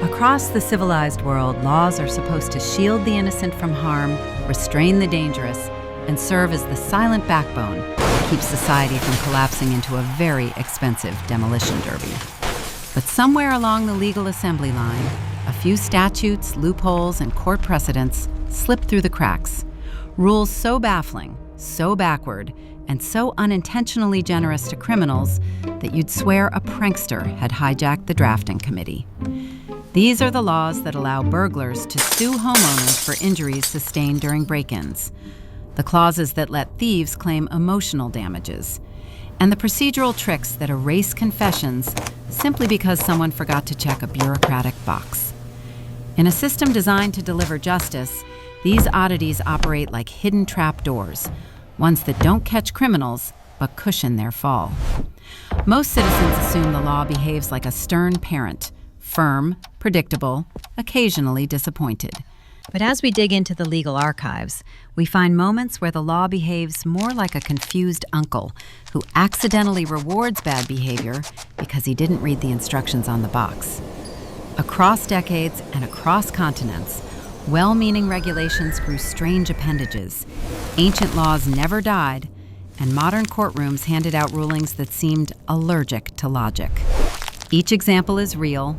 Across the civilized world, laws are supposed to shield the innocent from harm, restrain the dangerous, and serve as the silent backbone that keeps society from collapsing into a very expensive demolition derby. But somewhere along the legal assembly line, a few statutes, loopholes, and court precedents slip through the cracks. Rules so baffling, so backward, and so unintentionally generous to criminals that you'd swear a prankster had hijacked the drafting committee. These are the laws that allow burglars to sue homeowners for injuries sustained during break-ins, the clauses that let thieves claim emotional damages, and the procedural tricks that erase confessions simply because someone forgot to check a bureaucratic box. In a system designed to deliver justice, these oddities operate like hidden trapdoors, ones that don't catch criminals but cushion their fall. Most citizens assume the law behaves like a stern parent, firm, predictable, occasionally disappointed. But as we dig into the legal archives, we find moments where the law behaves more like a confused uncle who accidentally rewards bad behavior because he didn't read the instructions on the box. Across decades and across continents, well-meaning regulations grew strange appendages. Ancient laws never died, and modern courtrooms handed out rulings that seemed allergic to logic. Each example is real,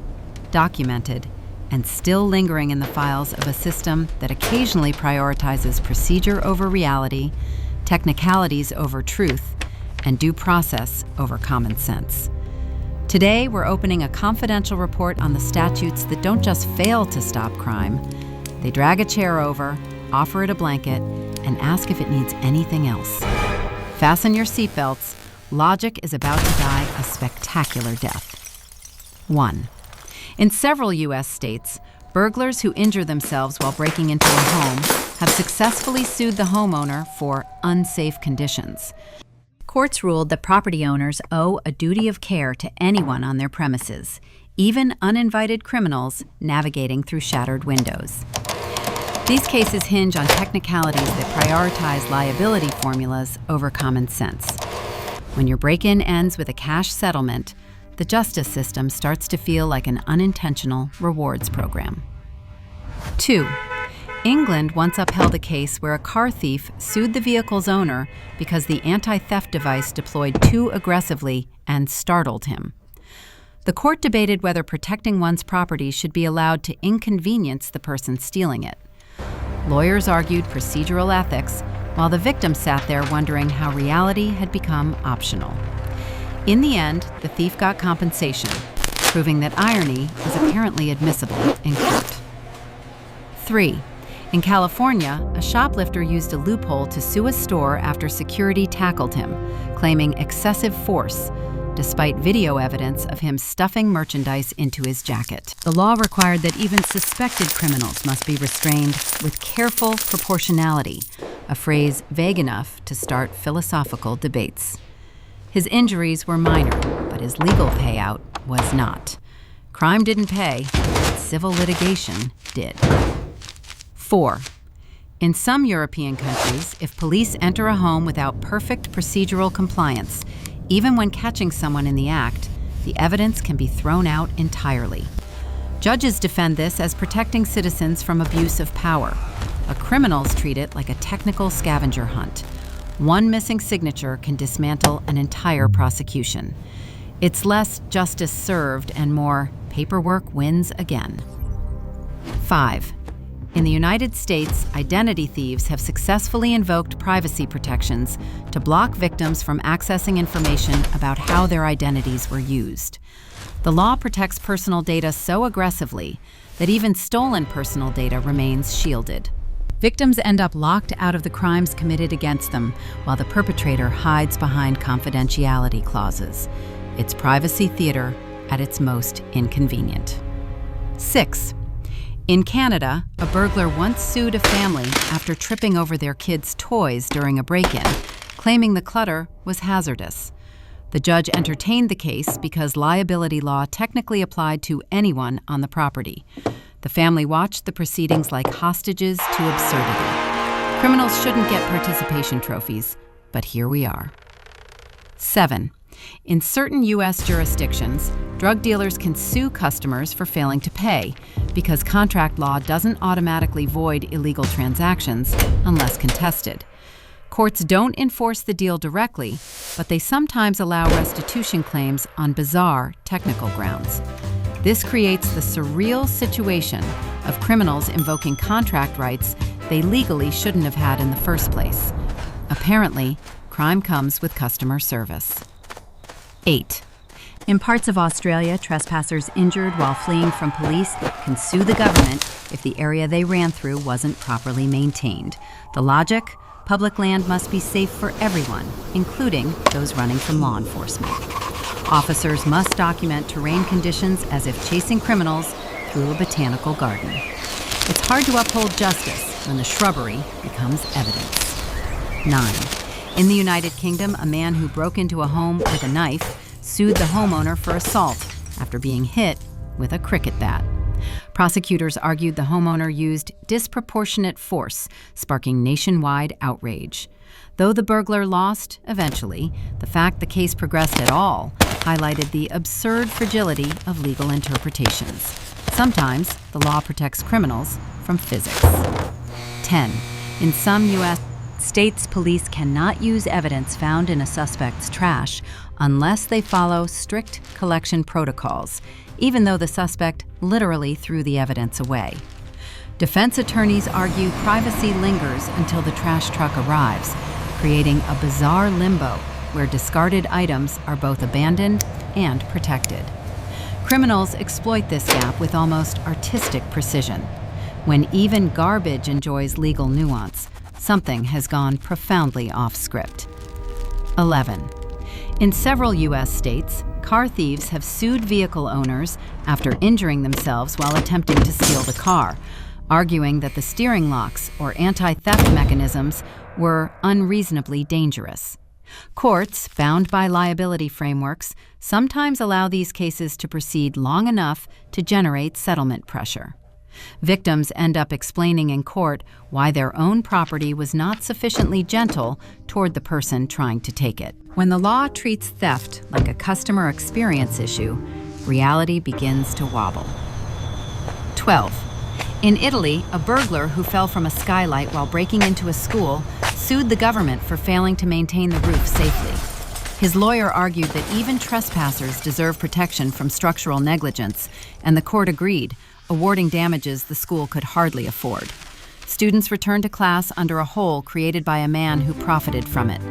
documented, and still lingering in the files of a system that occasionally prioritizes procedure over reality, technicalities over truth, and due process over common sense. Today, we're opening a confidential report on the statutes that don't just fail to stop crime. They drag a chair over, offer it a blanket, and ask if it needs anything else. Fasten your seatbelts. Logic is about to die a spectacular death. 1. In several U.S. states, burglars who injure themselves while breaking into a home have successfully sued the homeowner for unsafe conditions. Courts ruled that property owners owe a duty of care to anyone on their premises, even uninvited criminals navigating through shattered windows. These cases hinge on technicalities that prioritize liability formulas over common sense. When your break-in ends with a cash settlement, the justice system starts to feel like an unintentional rewards program. 2. England once upheld a case where a car thief sued the vehicle's owner because the anti-theft device deployed too aggressively and startled him. The court debated whether protecting one's property should be allowed to inconvenience the person stealing it. Lawyers argued procedural ethics, while the victim sat there wondering how reality had become optional. In the end, the thief got compensation, proving that irony is apparently admissible in court. 3. In California, a shoplifter used a loophole to sue a store after security tackled him, claiming excessive force, despite video evidence of him stuffing merchandise into his jacket. The law required that even suspected criminals must be restrained with careful proportionality, a phrase vague enough to start philosophical debates. His injuries were minor, but his legal payout was not. Crime didn't pay, but civil litigation did. 4. In some European countries, if police enter a home without perfect procedural compliance, even when catching someone in the act, the evidence can be thrown out entirely. Judges defend this as protecting citizens from abuse of power, but criminals treat it like a technical scavenger hunt. One missing signature can dismantle an entire prosecution. It's less justice served and more paperwork wins again. 5. In the United States, identity thieves have successfully invoked privacy protections to block victims from accessing information about how their identities were used. The law protects personal data so aggressively that even stolen personal data remains shielded. Victims end up locked out of the crimes committed against them, while the perpetrator hides behind confidentiality clauses. It's privacy theater at its most inconvenient. 6. In Canada, a burglar once sued a family after tripping over their kids' toys during a break-in, claiming the clutter was hazardous. The judge entertained the case because liability law technically applied to anyone on the property. The family watched the proceedings like hostages to absurdity. Criminals shouldn't get participation trophies, but here we are. 7. In certain U.S. jurisdictions, drug dealers can sue customers for failing to pay because contract law doesn't automatically void illegal transactions unless contested. Courts don't enforce the deal directly, but they sometimes allow restitution claims on bizarre technical grounds. This creates the surreal situation of criminals invoking contract rights they legally shouldn't have had in the first place. Apparently, crime comes with customer service. 8. In parts of Australia, trespassers injured while fleeing from police can sue the government if the area they ran through wasn't properly maintained. The logic? Public land must be safe for everyone, including those running from law enforcement. Officers must document terrain conditions as if chasing criminals through a botanical garden. It's hard to uphold justice when the shrubbery becomes evidence. 9. In the United Kingdom, a man who broke into a home with a knife sued the homeowner for assault after being hit with a cricket bat. Prosecutors argued the homeowner used disproportionate force, sparking nationwide outrage. Though the burglar lost eventually, the fact the case progressed at all highlighted the absurd fragility of legal interpretations. Sometimes the law protects criminals from physics. 10. In some U.S. states, police cannot use evidence found in a suspect's trash unless they follow strict collection protocols, even though the suspect literally threw the evidence away. Defense attorneys argue privacy lingers until the trash truck arrives, creating a bizarre limbo where discarded items are both abandoned and protected. Criminals exploit this gap with almost artistic precision. When even garbage enjoys legal nuance, something has gone profoundly off script. 11. In several U.S. states, car thieves have sued vehicle owners after injuring themselves while attempting to steal the car, arguing that the steering locks or anti-theft mechanisms were unreasonably dangerous. Courts, bound by liability frameworks, sometimes allow these cases to proceed long enough to generate settlement pressure. Victims end up explaining in court why their own property was not sufficiently gentle toward the person trying to take it. When the law treats theft like a customer experience issue, reality begins to wobble. 12. In Italy, a burglar who fell from a skylight while breaking into a school sued the government for failing to maintain the roof safely. His lawyer argued that even trespassers deserve protection from structural negligence, and the court agreed, awarding damages the school could hardly afford. Students returned to class under a hole created by a man who profited from it.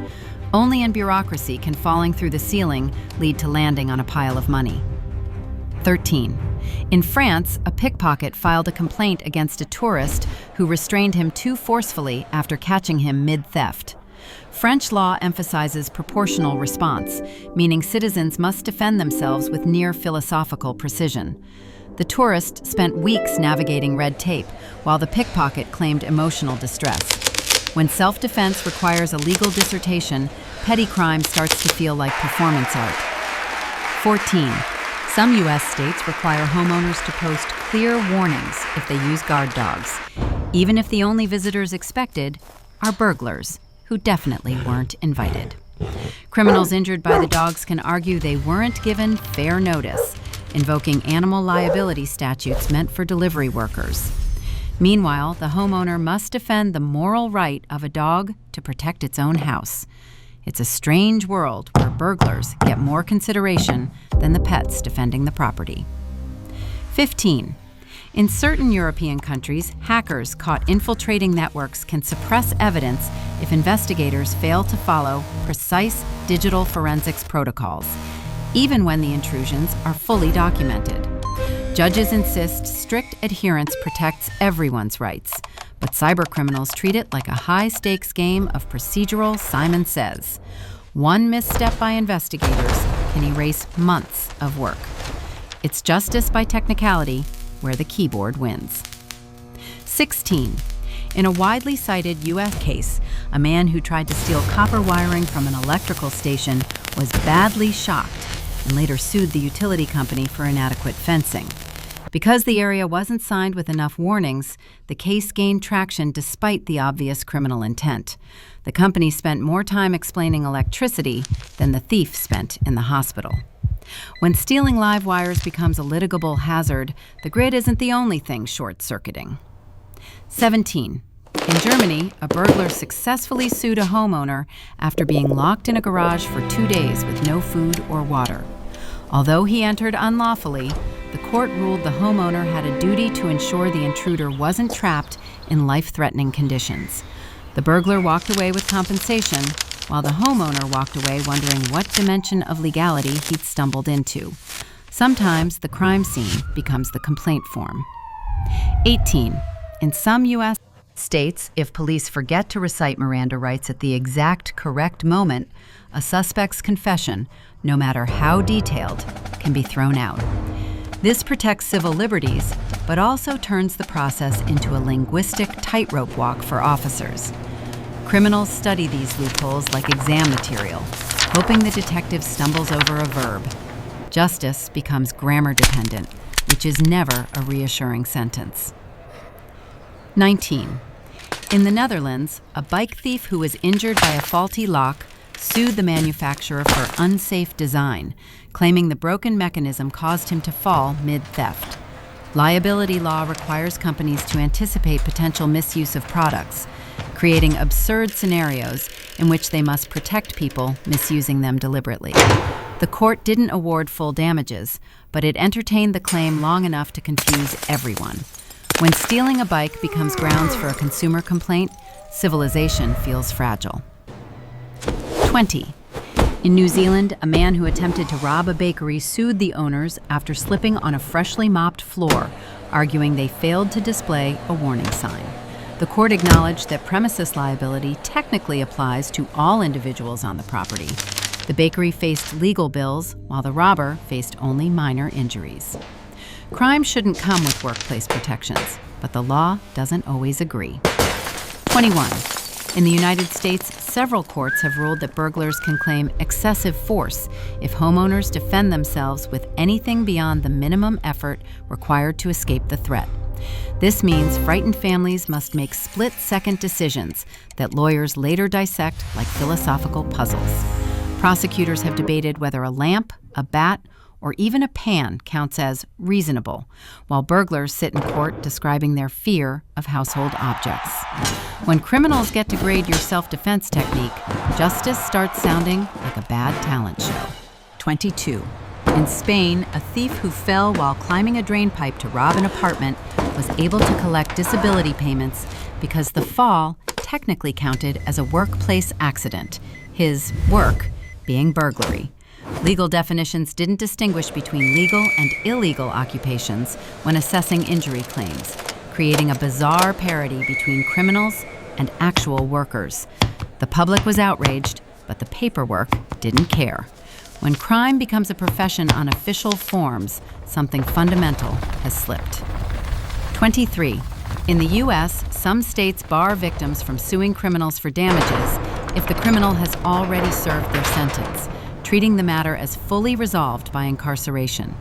Only in bureaucracy can falling through the ceiling lead to landing on a pile of money. 13. In France, a pickpocket filed a complaint against a tourist who restrained him too forcefully after catching him mid-theft. French law emphasizes proportional response, meaning citizens must defend themselves with near philosophical precision. The tourist spent weeks navigating red tape, while the pickpocket claimed emotional distress. When self-defense requires a legal dissertation, petty crime starts to feel like performance art. 14. Some U.S. states require homeowners to post clear warnings if they use guard dogs, even if the only visitors expected are burglars, who definitely weren't invited. Criminals injured by the dogs can argue they weren't given fair notice, invoking animal liability statutes meant for delivery workers. Meanwhile, the homeowner must defend the moral right of a dog to protect its own house. It's a strange world where burglars get more consideration than the pets defending the property. 15. In certain European countries, hackers caught infiltrating networks can suppress evidence if investigators fail to follow precise digital forensics protocols, even when the intrusions are fully documented. Judges insist strict adherence protects everyone's rights, but cybercriminals treat it like a high-stakes game of procedural Simon Says. One misstep by investigators can erase months of work. It's justice by technicality where the keyboard wins. 16. In a widely cited U.S. case, a man who tried to steal copper wiring from an electrical station was badly shocked and later sued the utility company for inadequate fencing. Because the area wasn't signed with enough warnings, the case gained traction despite the obvious criminal intent. The company spent more time explaining electricity than the thief spent in the hospital. When stealing live wires becomes a litigable hazard, the grid isn't the only thing short-circuiting. 17. In Germany, a burglar successfully sued a homeowner after being locked in a garage for 2 days with no food or water. Although he entered unlawfully, the court ruled the homeowner had a duty to ensure the intruder wasn't trapped in life-threatening conditions. The burglar walked away with compensation, while the homeowner walked away wondering what dimension of legality he'd stumbled into. Sometimes the crime scene becomes the complaint form. 18. In some U.S. states, if police forget to recite Miranda rights at the exact correct moment, a suspect's confession, no matter how detailed, can be thrown out. This protects civil liberties, but also turns the process into a linguistic tightrope walk for officers. Criminals study these loopholes like exam material, hoping the detective stumbles over a verb. Justice becomes grammar-dependent, which is never a reassuring sentence. 19. In the Netherlands, a bike thief who was injured by a faulty lock sued the manufacturer for unsafe design, claiming the broken mechanism caused him to fall mid-theft. Liability law requires companies to anticipate potential misuse of products, creating absurd scenarios in which they must protect people misusing them deliberately. The court didn't award full damages, but it entertained the claim long enough to confuse everyone. When stealing a bike becomes grounds for a consumer complaint, civilization feels fragile. 20. In New Zealand, a man who attempted to rob a bakery sued the owners after slipping on a freshly mopped floor, arguing they failed to display a warning sign. The court acknowledged that premises liability technically applies to all individuals on the property. The bakery faced legal bills, while the robber faced only minor injuries. Crime shouldn't come with workplace protections, but the law doesn't always agree. 21. In the United States, several courts have ruled that burglars can claim excessive force if homeowners defend themselves with anything beyond the minimum effort required to escape the threat. This means frightened families must make split-second decisions that lawyers later dissect like philosophical puzzles. Prosecutors have debated whether a lamp, a bat, or even a pan counts as reasonable, while burglars sit in court describing their fear of household objects. When criminals get to grade your self-defense technique, justice starts sounding like a bad talent show. 22. In Spain, a thief who fell while climbing a drain pipe to rob an apartment was able to collect disability payments because the fall technically counted as a workplace accident, his work being burglary. Legal definitions didn't distinguish between legal and illegal occupations when assessing injury claims, creating a bizarre parity between criminals and actual workers. The public was outraged, but the paperwork didn't care. When crime becomes a profession on official forms, something fundamental has slipped. 23. In the U.S., some states bar victims from suing criminals for damages if the criminal has already served their sentence, treating the matter as fully resolved by incarceration.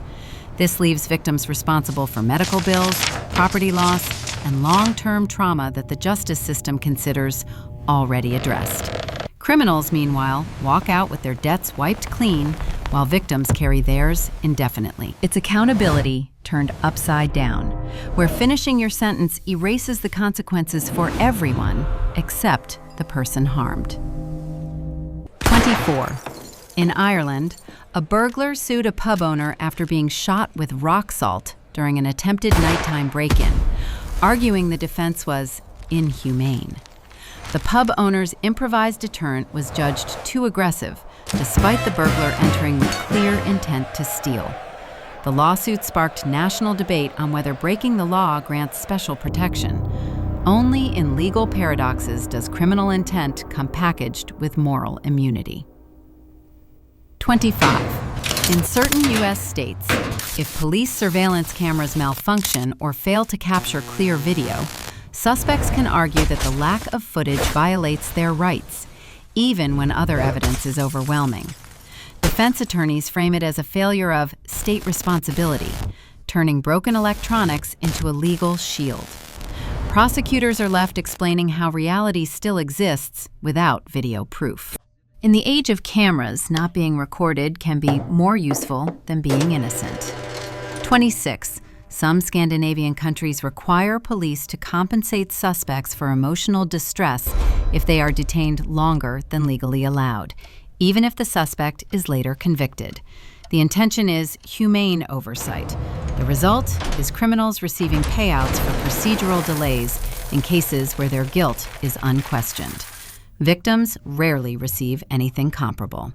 This leaves victims responsible for medical bills, property loss, and long-term trauma that the justice system considers already addressed. Criminals, meanwhile, walk out with their debts wiped clean, while victims carry theirs indefinitely. It's accountability turned upside down, where finishing your sentence erases the consequences for everyone except the person harmed. 24. In Ireland, a burglar sued a pub owner after being shot with rock salt during an attempted nighttime break-in, arguing the defense was inhumane. The pub owner's improvised deterrent was judged too aggressive, despite the burglar entering with clear intent to steal. The lawsuit sparked national debate on whether breaking the law grants special protection. Only in legal paradoxes does criminal intent come packaged with moral immunity. 25. In certain U.S. states, if police surveillance cameras malfunction or fail to capture clear video, suspects can argue that the lack of footage violates their rights, even when other evidence is overwhelming. Defense attorneys frame it as a failure of state responsibility, turning broken electronics into a legal shield. Prosecutors are left explaining how reality still exists without video proof. In the age of cameras, not being recorded can be more useful than being innocent. 26. Some Scandinavian countries require police to compensate suspects for emotional distress if they are detained longer than legally allowed, even if the suspect is later convicted. The intention is humane oversight. The result is criminals receiving payouts for procedural delays in cases where their guilt is unquestioned. Victims rarely receive anything comparable.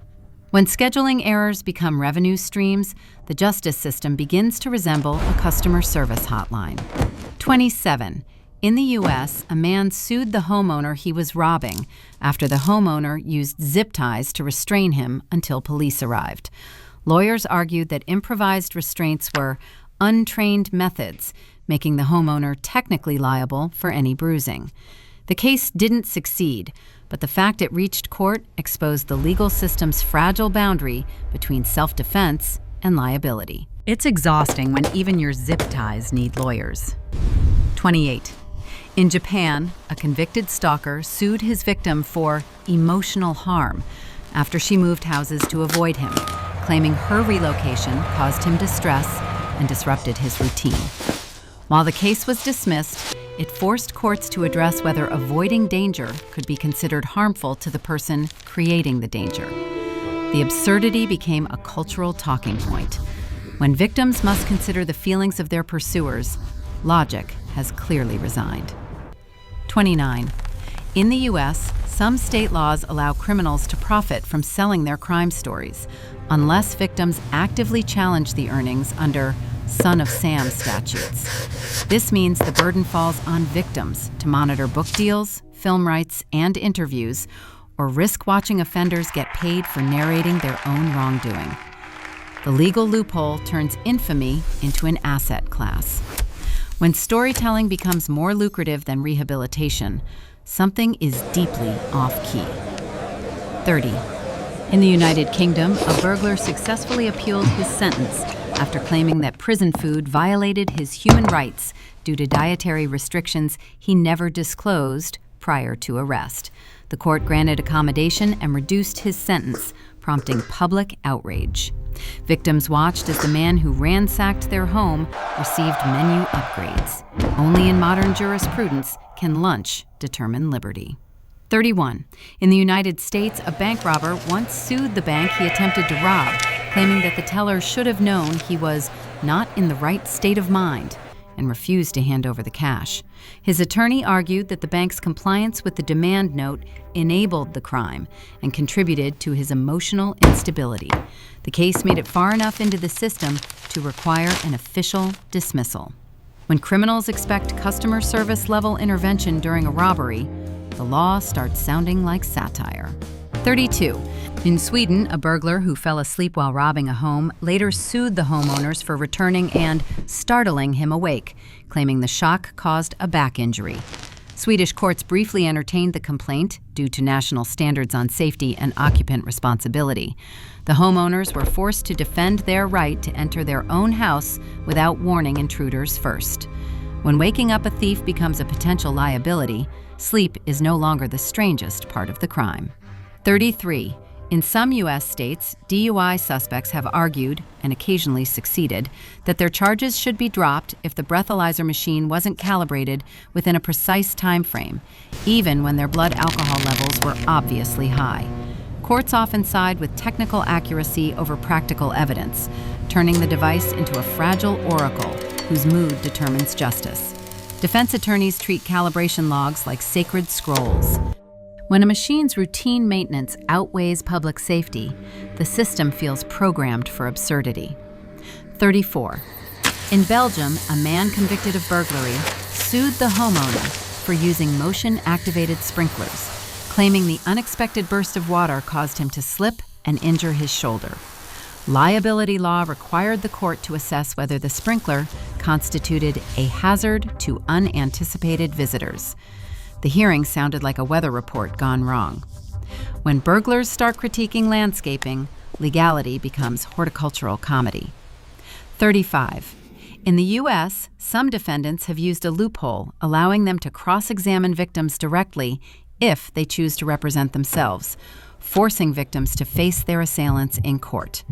When scheduling errors become revenue streams, the justice system begins to resemble a customer service hotline. 27. In the U.S., a man sued the homeowner he was robbing after the homeowner used zip ties to restrain him until police arrived. Lawyers argued that improvised restraints were untrained methods, making the homeowner technically liable for any bruising. The case didn't succeed, but the fact it reached court exposed the legal system's fragile boundary between self-defense and liability. It's exhausting when even your zip ties need lawyers. 28. In Japan, a convicted stalker sued his victim for emotional harm after she moved houses to avoid him, claiming her relocation caused him distress and disrupted his routine. While the case was dismissed, it forced courts to address whether avoiding danger could be considered harmful to the person creating the danger. The absurdity became a cultural talking point. When victims must consider the feelings of their pursuers, logic has clearly resigned. 29. In the U.S., some state laws allow criminals to profit from selling their crime stories, unless victims actively challenge the earnings under Son of Sam statutes. This means the burden falls on victims to monitor book deals, film rights, and interviews, or risk watching offenders get paid for narrating their own wrongdoing. The legal loophole turns infamy into an asset class. When storytelling becomes more lucrative than rehabilitation, something is deeply off-key. 30. In the United Kingdom, a burglar successfully appealed his sentence after claiming that prison food violated his human rights due to dietary restrictions he never disclosed prior to arrest. The court granted accommodation and reduced his sentence, prompting public outrage. Victims watched as the man who ransacked their home received menu upgrades. Only in modern jurisprudence can lunch determine liberty. 31. In the United States, a bank robber once sued the bank he attempted to rob, claiming that the teller should have known he was not in the right state of mind and refused to hand over the cash. His attorney argued that the bank's compliance with the demand note enabled the crime and contributed to his emotional instability. The case made it far enough into the system to require an official dismissal. When criminals expect customer service level intervention during a robbery, the law starts sounding like satire. 32. In Sweden, a burglar who fell asleep while robbing a home later sued the homeowners for returning and startling him awake, claiming the shock caused a back injury. Swedish courts briefly entertained the complaint due to national standards on safety and occupant responsibility. The homeowners were forced to defend their right to enter their own house without warning intruders first. When waking up a thief becomes a potential liability, sleep is no longer the strangest part of the crime. 33. In some U.S. states, DUI suspects have argued, and occasionally succeeded, that their charges should be dropped if the breathalyzer machine wasn't calibrated within a precise time frame, even when their blood alcohol levels were obviously high. Courts often side with technical accuracy over practical evidence, turning the device into a fragile oracle whose mood determines justice. Defense attorneys treat calibration logs like sacred scrolls. When a machine's routine maintenance outweighs public safety, the system feels programmed for absurdity. 34. In Belgium, a man convicted of burglary sued the homeowner for using motion-activated sprinklers, claiming the unexpected burst of water caused him to slip and injure his shoulder. Liability law required the court to assess whether the sprinkler constituted a hazard to unanticipated visitors. The hearing sounded like a weather report gone wrong. When burglars start critiquing landscaping, legality becomes horticultural comedy. 35. In the U.S., some defendants have used a loophole, allowing them to cross-examine victims directly if they choose to represent themselves, forcing victims to face their assailants in court.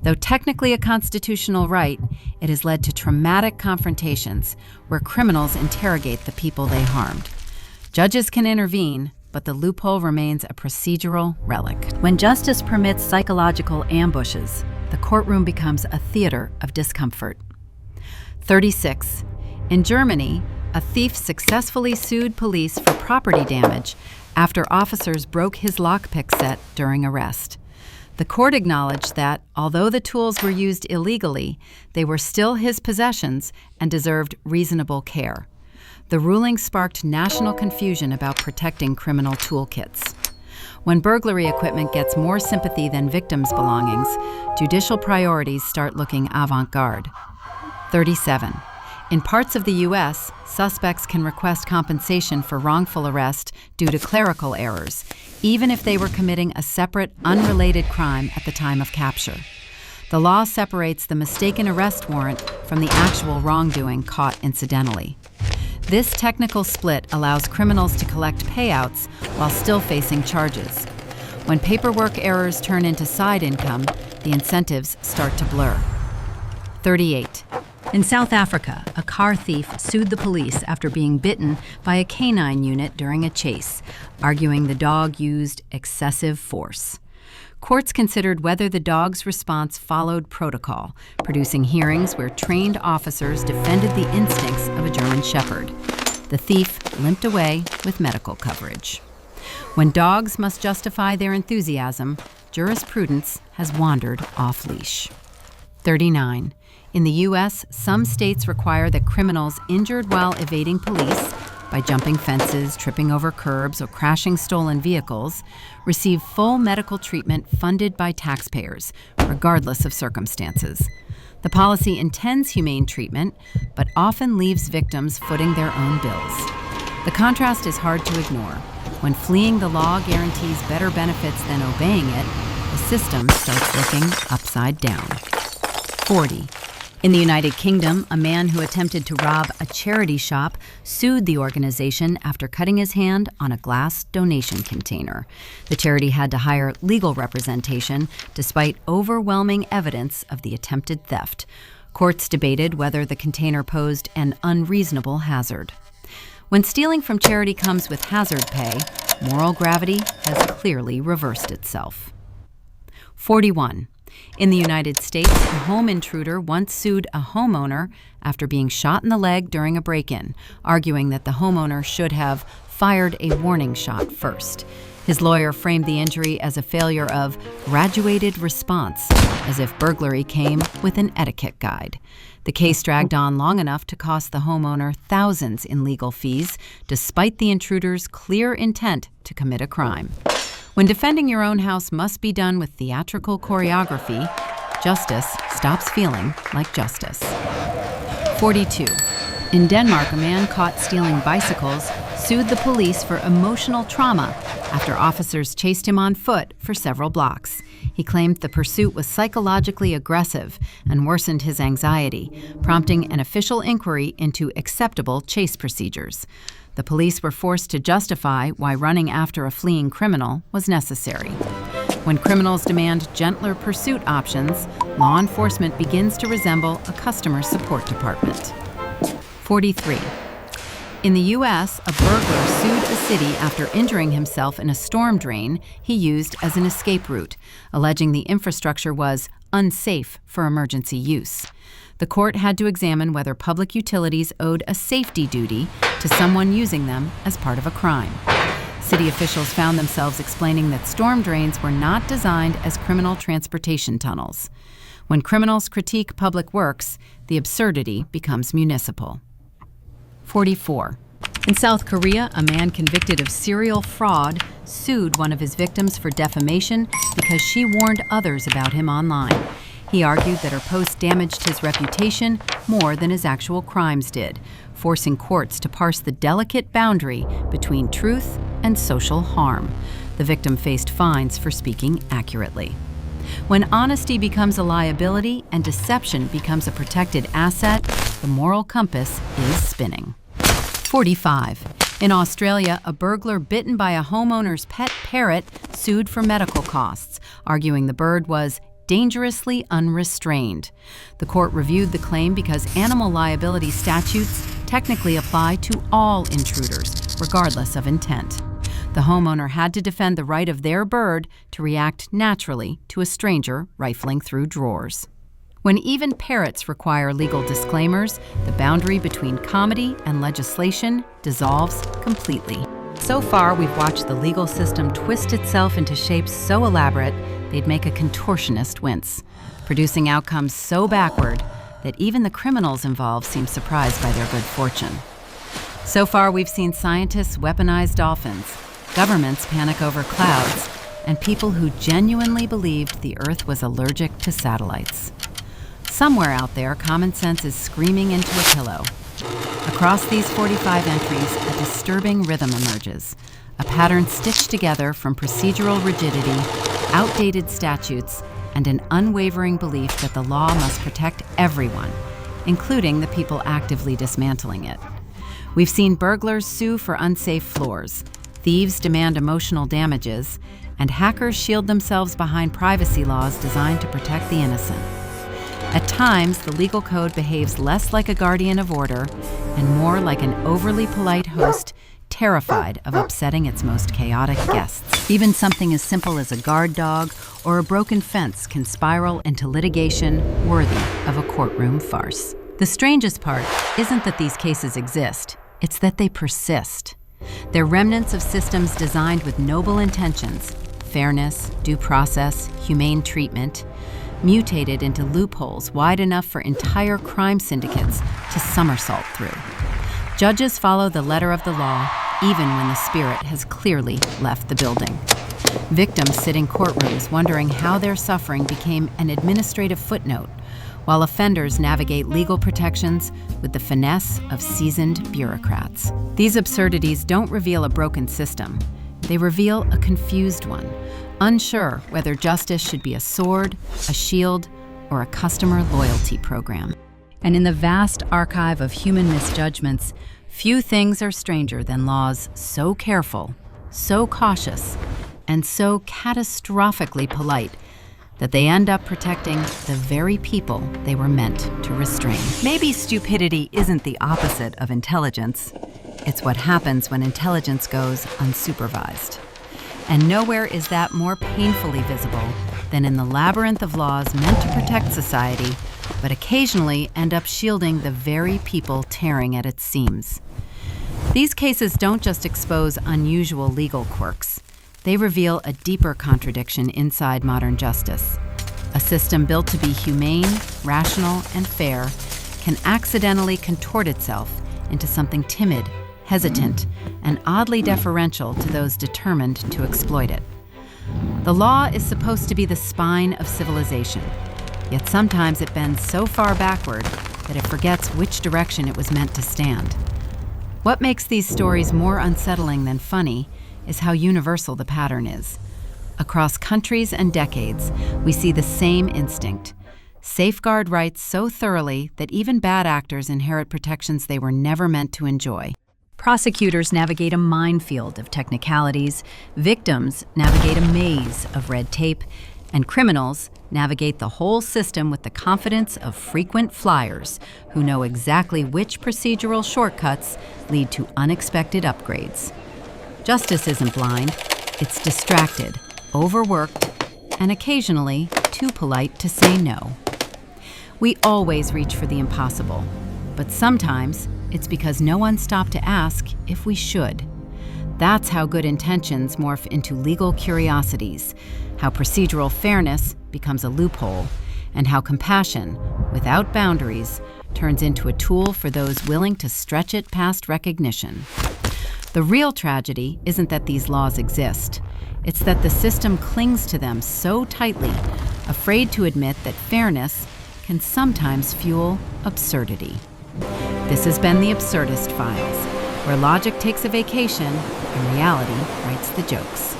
Though technically a constitutional right, it has led to traumatic confrontations where criminals interrogate the people they harmed. Judges can intervene, but the loophole remains a procedural relic. When justice permits psychological ambushes, the courtroom becomes a theater of discomfort. 36. In Germany, a thief successfully sued police for property damage after officers broke his lockpick set during arrest. The court acknowledged that, although the tools were used illegally, they were still his possessions and deserved reasonable care. The ruling sparked national confusion about protecting criminal toolkits. When burglary equipment gets more sympathy than victims' belongings, judicial priorities start looking avant-garde. 37. In parts of the U.S., suspects can request compensation for wrongful arrest due to clerical errors, even if they were committing a separate, unrelated crime at the time of capture. The law separates the mistaken arrest warrant from the actual wrongdoing caught incidentally. This technical split allows criminals to collect payouts while still facing charges. When paperwork errors turn into side income, the incentives start to blur. 38. In South Africa, a car thief sued the police after being bitten by a canine unit during a chase, arguing the dog used excessive force. Courts considered whether the dog's response followed protocol, producing hearings where trained officers defended the instincts of a German Shepherd. The thief limped away with medical coverage. When dogs must justify their enthusiasm, jurisprudence has wandered off-leash. 39. In the U.S., some states require that criminals injured while evading police, by jumping fences, tripping over curbs, or crashing stolen vehicles, receive full medical treatment funded by taxpayers, regardless of circumstances. The policy intends humane treatment, but often leaves victims footing their own bills. The contrast is hard to ignore. When fleeing the law guarantees better benefits than obeying it, the system starts looking upside down. 40. In the United Kingdom, a man who attempted to rob a charity shop sued the organization after cutting his hand on a glass donation container. The charity had to hire legal representation despite overwhelming evidence of the attempted theft. Courts debated whether the container posed an unreasonable hazard. When stealing from charity comes with hazard pay, moral gravity has clearly reversed itself. 41. In the United States, a home intruder once sued a homeowner after being shot in the leg during a break-in, arguing that the homeowner should have fired a warning shot first. His lawyer framed the injury as a failure of graduated response, as if burglary came with an etiquette guide. The case dragged on long enough to cost the homeowner thousands in legal fees, despite the intruder's clear intent to commit a crime. When defending your own house must be done with theatrical choreography, justice stops feeling like justice. 42. In Denmark, a man caught stealing bicycles sued the police for emotional trauma after officers chased him on foot for several blocks. He claimed the pursuit was psychologically aggressive and worsened his anxiety, prompting an official inquiry into acceptable chase procedures. The police were forced to justify why running after a fleeing criminal was necessary. When criminals demand gentler pursuit options, law enforcement begins to resemble a customer support department. 43. In the U.S., a burglar sued a city after injuring himself in a storm drain he used as an escape route, alleging the infrastructure was unsafe for emergency use. The court had to examine whether public utilities owed a safety duty to someone using them as part of a crime. City officials found themselves explaining that storm drains were not designed as criminal transportation tunnels. When criminals critique public works, the absurdity becomes municipal. 44. In South Korea, a man convicted of serial fraud sued one of his victims for defamation because she warned others about him online. He argued that her post damaged his reputation more than his actual crimes did, forcing courts to parse the delicate boundary between truth and social harm. The victim faced fines for speaking accurately. When honesty becomes a liability and deception becomes a protected asset, the moral compass is spinning. 45. In Australia, a burglar bitten by a homeowner's pet parrot sued for medical costs, arguing the bird was dangerously unrestrained. The court reviewed the claim because animal liability statutes technically apply to all intruders, regardless of intent. The homeowner had to defend the right of their bird to react naturally to a stranger rifling through drawers. When even parrots require legal disclaimers, the boundary between comedy and legislation dissolves completely. So far, we've watched the legal system twist itself into shapes so elaborate they'd make a contortionist wince, producing outcomes so backward that even the criminals involved seem surprised by their good fortune. So far, we've seen scientists weaponize dolphins, governments panic over clouds, and people who genuinely believed the Earth was allergic to satellites. Somewhere out there, common sense is screaming into a pillow. Across these 45 entries, a disturbing rhythm emerges, a pattern stitched together from procedural rigidity, outdated statutes, and an unwavering belief that the law must protect everyone, including the people actively dismantling it. We've seen burglars sue for unsafe floors, thieves demand emotional damages, and hackers shield themselves behind privacy laws designed to protect the innocent. At times, the legal code behaves less like a guardian of order and more like an overly polite host terrified of upsetting its most chaotic guests. Even something as simple as a guard dog or a broken fence can spiral into litigation worthy of a courtroom farce. The strangest part isn't that these cases exist, it's that they persist. They're remnants of systems designed with noble intentions, fairness, due process, humane treatment, mutated into loopholes wide enough for entire crime syndicates to somersault through. Judges follow the letter of the law, even when the spirit has clearly left the building. Victims sit in courtrooms wondering how their suffering became an administrative footnote, while offenders navigate legal protections with the finesse of seasoned bureaucrats. These absurdities don't reveal a broken system. They reveal a confused one, unsure whether justice should be a sword, a shield, or a customer loyalty program. And in the vast archive of human misjudgments, few things are stranger than laws so careful, so cautious, and so catastrophically polite that they end up protecting the very people they were meant to restrain. Maybe stupidity isn't the opposite of intelligence. It's what happens when intelligence goes unsupervised. And nowhere is that more painfully visible than in the labyrinth of laws meant to protect society, but occasionally end up shielding the very people tearing at its seams. These cases don't just expose unusual legal quirks. They reveal a deeper contradiction inside modern justice. A system built to be humane, rational, and fair can accidentally contort itself into something timid, hesitant, and oddly deferential to those determined to exploit it. The law is supposed to be the spine of civilization, yet sometimes it bends so far backward that it forgets which direction it was meant to stand. What makes these stories more unsettling than funny is how universal the pattern is. Across countries and decades, we see the same instinct. Safeguard rights so thoroughly that even bad actors inherit protections they were never meant to enjoy. Prosecutors navigate a minefield of technicalities, victims navigate a maze of red tape, and criminals navigate the whole system with the confidence of frequent flyers who know exactly which procedural shortcuts lead to unexpected upgrades. Justice isn't blind, it's distracted, overworked, and occasionally too polite to say no. We always reach for the impossible, but sometimes it's because no one stopped to ask if we should. That's how good intentions morph into legal curiosities, how procedural fairness becomes a loophole, and how compassion, without boundaries, turns into a tool for those willing to stretch it past recognition. The real tragedy isn't that these laws exist. It's that the system clings to them so tightly, afraid to admit that fairness can sometimes fuel absurdity. This has been The Absurdist Files, where logic takes a vacation and reality writes the jokes.